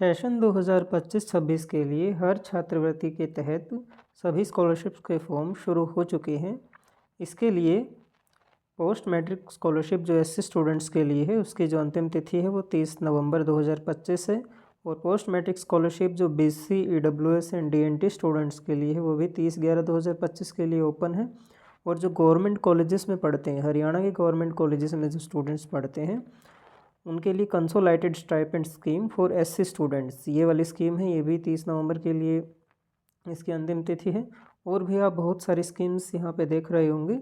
Session 2025-26 के लिए हर छात्रवृत्ति के तहत सभी स्कॉलरशिप्स के फॉर्म शुरू हो चुके हैं। इसके लिए पोस्ट मैट्रिक स्कॉलरशिप जो एससी स्टूडेंट्स के लिए है उसकी जो अंतिम तिथि है वो 30 नवंबर 2025 है, और पोस्ट मैट्रिक स्कॉलरशिप जो BC, EWS and DNT students के लिए है वो भी 30/11/2025 के लिए ओपन है। और जो गवर्नमेंट कॉलेजेस में पढ़ते हैं, हरियाणा के गवर्नमेंट कॉलेजेस में जो स्टूडेंट्स पढ़ते हैं उनके लिए consolidated stipend scheme for SC students, ये वाली स्कीम है, ये भी 30 नवंबर के लिए इसकी अंतिम तिथि है। और भी आप बहुत सारी स्कीम्स यहाँ पे देख रहे होंगे।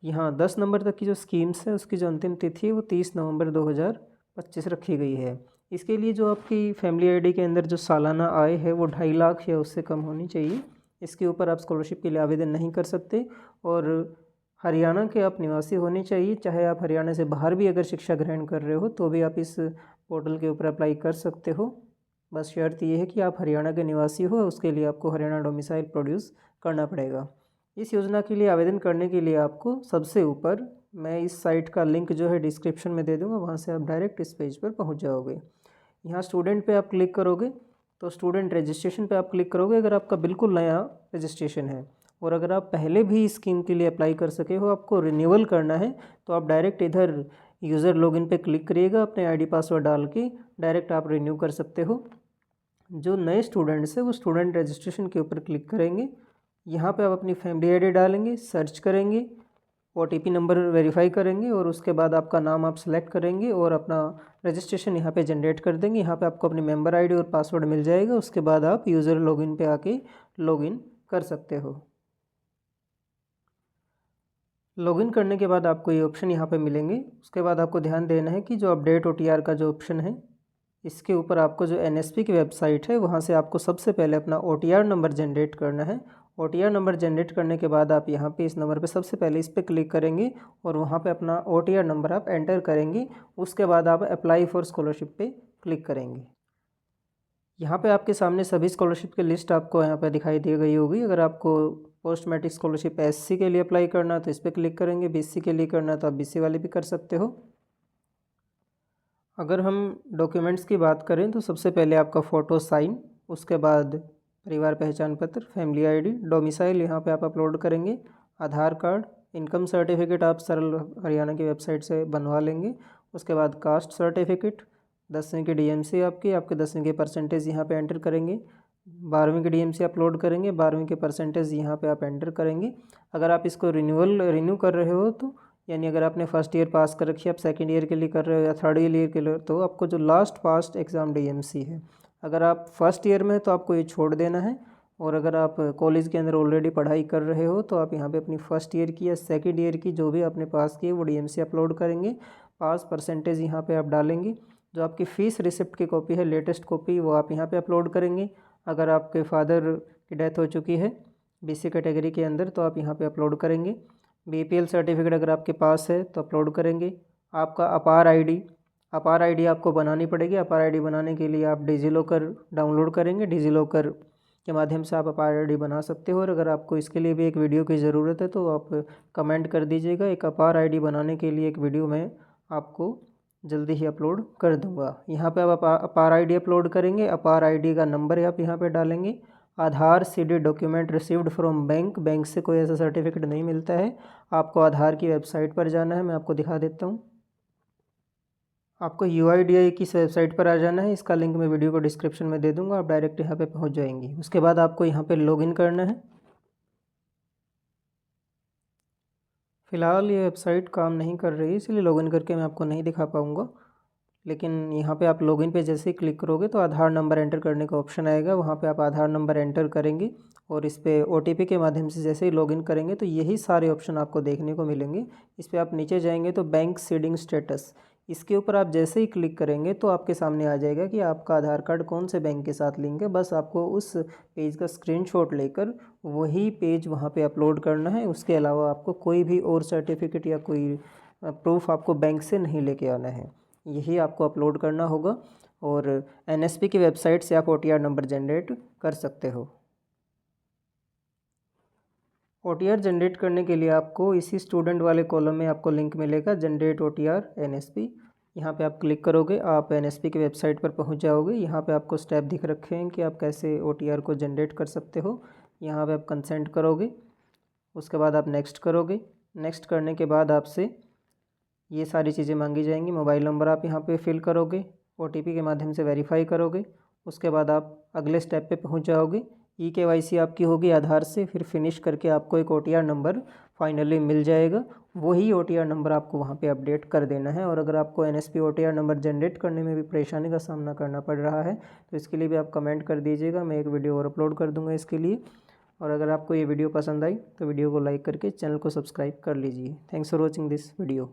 यहाँ 10 नंबर तक की जो स्कीम्स है उसकी जो अंतिम तिथि है वो 30 नवंबर 2025 रखी गई है। इसके लिए जो आपकी फैमिली आईडी के अंदर जो सालाना आय है वो 2.5 लाख या उससे कम होनी चाहिए। इसके ऊपर आप स्कॉलरशिप के लिए आवेदन नहीं कर सकते। और हरियाणा के आप निवासी होने चाहिए, चाहे आप हरियाणा से बाहर भी अगर शिक्षा ग्रहण कर रहे हो तो भी आप इस पोर्टल के ऊपर अप्लाई कर सकते हो। बस शर्त ये है कि आप हरियाणा के निवासी हो, उसके लिए आपको हरियाणा डोमिसाइल प्रोड्यूस करना पड़ेगा। इस योजना के लिए आवेदन करने के लिए आपको सबसे ऊपर मैं इस साइट का लिंक जो है डिस्क्रिप्शन में दे दूँगा, वहाँ से आप डायरेक्ट इस पेज पर पहुँच जाओगे। यहाँ स्टूडेंट पे आप क्लिक करोगे तो स्टूडेंट रजिस्ट्रेशन पे आप क्लिक करोगे अगर आपका बिल्कुल नया रजिस्ट्रेशन है। और अगर आप पहले भी इस स्कीम के लिए अप्लाई कर सके हो, आपको रिन्यूअल करना है, तो आप डायरेक्ट इधर यूज़र लॉगिन पे क्लिक करिएगा, अपने आईडी पासवर्ड डाल के डायरेक्ट आप रिन्यू कर सकते हो। जो नए स्टूडेंट्स हैं वो स्टूडेंट रजिस्ट्रेशन के ऊपर क्लिक करेंगे। यहाँ पे आप अपनी फैमिली आईडी डालेंगे, सर्च करेंगे, ओटीपी नंबर वेरीफाई करेंगे और उसके बाद आपका नाम आप सेलेक्ट करेंगे और अपना रजिस्ट्रेशन यहाँ पे जनरेट कर देंगे। यहाँ पे आपको अपनी मेंबर आईडी और पासवर्ड मिल जाएगा। उसके बाद आप यूज़र लॉगिन पे आके लॉगिन कर सकते हो। लॉगिन करने के बाद आपको ये ऑप्शन यहाँ पे मिलेंगे। उसके बाद आपको ध्यान देना है कि जो अपडेट ओटीआर का जो ऑप्शन है, इसके ऊपर आपको जो एनएसपी की वेबसाइट है वहाँ से आपको सबसे पहले अपना ओटीआर नंबर जनरेट करना है। ओटीआर नंबर जनरेट करने के बाद आप यहाँ पे इस नंबर पे सबसे पहले इस पर क्लिक करेंगे और वहाँ पे अपना ओटीआर नंबर आप एंटर करेंगे। उसके बाद आप अप्लाई फॉर स्कॉलरशिप पे क्लिक करेंगे। यहाँ पे आपके सामने सभी स्कॉलरशिप की लिस्ट आपको यहाँ पे दिखाई दे गई होगी। अगर आपको पोस्ट मैट्रिक स्कॉलरशिप एससी के लिए अप्लाई करना है तो इस पर क्लिक करेंगे, बीसी के लिए करना है तो आप बीसी वाले भी कर सकते हो। अगर हम डॉक्यूमेंट्स की बात करें तो सबसे पहले आपका फ़ोटो साइन, उसके बाद परिवार पहचान पत्र, फैमिली आईडी, डोमिसाइल यहाँ पे आप अपलोड करेंगे, आधार कार्ड, इनकम सर्टिफिकेट आप सरल हरियाणा की वेबसाइट से बनवा लेंगे। उसके बाद कास्ट सर्टिफिकेट, 10वीं की डीएमसी आपके 10वीं के परसेंटेज यहाँ पे एंटर करेंगे, 12वीं की डीएमसी अपलोड करेंगे, 12वीं के परसेंटेज यहाँ पे आप एंटर करेंगे। अगर आप इसको रिन्यू कर रहे हो तो यानी अगर आपने फर्स्ट ईयर पास कर रखी है, आप सेकंड ईयर के लिए कर रहे हो या थर्ड ईयर के लिए, तो आपको जो लास्ट पास्ट एग्ज़ाम डीएमसी है, अगर आप फर्स्ट ईयर में है तो आपको ये छोड़ देना है। और अगर आप कॉलेज के अंदर ऑलरेडी पढ़ाई कर रहे हो तो आप यहाँ पे अपनी फर्स्ट ईयर की या सेकंड ईयर की जो भी आपने पास की है वो डीएमसी अपलोड करेंगे, पास परसेंटेज यहाँ पे आप डालेंगे। जो आपकी फ़ीस रिसिप्ट की कॉपी है, लेटेस्ट कॉपी, वो आप यहाँ पे अपलोड करेंगे। अगर आपके फादर की डेथ हो चुकी है बीसी कैटेगरी के अंदर तो आप यहाँ पे अपलोड करेंगे। बीपीएल सर्टिफिकेट अगर आपके पास है तो अपलोड करेंगे। आपका अपार आईडी आपको बनानी पड़ेगी। अपार आईडी बनाने के लिए आप डिजीलॉकर डाउनलोड करेंगे, डिजीलॉकर के माध्यम से आप अपार आईडी बना सकते हो। और अगर आपको इसके लिए भी एक वीडियो की ज़रूरत है तो आप कमेंट कर दीजिएगा, एक अपार आईडी बनाने के लिए एक वीडियो मैं आपको जल्दी ही अपलोड कर दूंगा। यहाँ पे आप अपार आईडी अपलोड करेंगे, अपार आईडी का नंबर आप यहाँ पे डालेंगे। Aadhaar seeded document received from bank, bank से कोई ऐसा सर्टिफिकेट नहीं मिलता है, आपको आधार की वेबसाइट पर जाना है। मैं आपको दिखा देता हूँ। आपको यूआईडीआई की इस वेबसाइट पर आ जाना है, इसका लिंक मैं वीडियो को डिस्क्रिप्शन में दे दूँगा, आप डायरेक्ट यहाँ पे पहुँच जाएंगी। उसके बाद आपको यहाँ पे लॉगिन करना है। फ़िलहाल ये वेबसाइट काम नहीं कर रही, इसलिए लॉगिन करके मैं आपको नहीं दिखा पाऊँगा। लेकिन यहाँ पे आप लॉगिन पे जैसे ही क्लिक करोगे तो आधार नंबर एंटर करने का ऑप्शन आएगा, वहाँ पे आप आधार नंबर एंटर करेंगे और इस पे ओटीपी के माध्यम से जैसे ही लॉगिन करेंगे तो यही सारे ऑप्शन आपको देखने को मिलेंगे। इस पे आप नीचे जाएंगे तो बैंक सीडिंग स्टेटस, इसके ऊपर आप जैसे ही क्लिक करेंगे तो आपके सामने आ जाएगा कि आपका आधार कार्ड कौन से बैंक के साथ लिंक है। बस आपको उस पेज का स्क्रीनशॉट लेकर वही पेज वहाँ पे अपलोड करना है। उसके अलावा आपको कोई भी और सर्टिफिकेट या कोई प्रूफ आपको बैंक से नहीं लेके आना है, यही आपको अपलोड करना होगा। और एनएसपी की वेबसाइट से आप ओटीआर नंबर जनरेट कर सकते हो। ओटीआर जनरेट करने के लिए आपको इसी स्टूडेंट वाले कॉलम में आपको लिंक मिलेगा, जनरेट ओटीआर एनएसपी। यहाँ पे आप क्लिक करोगे, आप एनएसपी की वेबसाइट पर पहुँच जाओगे। यहाँ पे आपको स्टेप दिख रखे हैं कि आप कैसे OTR को जनरेट कर सकते हो। यहाँ पे आप कंसेंट करोगे, उसके बाद आप नेक्स्ट करोगे। नेक्स्ट करने के बाद आपसे ये सारी चीज़ें मांगी जाएंगी। मोबाइल नंबर आप यहाँ पे फिल करोगे, OTP के माध्यम से वेरीफाई करोगे। उसके बाद आप अगले स्टेप पे पहुँच जाओगे। EKYC आपकी होगी आधार से, फिर फिनिश करके आपको एक OTR नंबर फाइनली मिल जाएगा। वही OTR नंबर आपको वहाँ पे अपडेट कर देना है। और अगर आपको NSP OTR नंबर जनरेट करने में भी परेशानी का सामना करना पड़ रहा है तो इसके लिए भी आप कमेंट कर दीजिएगा, मैं एक वीडियो और अपलोड कर दूँगा इसके लिए। और अगर आपको ये वीडियो पसंद आई तो वीडियो को लाइक करके चैनल को सब्सक्राइब कर लीजिए। Thanks for watching this video.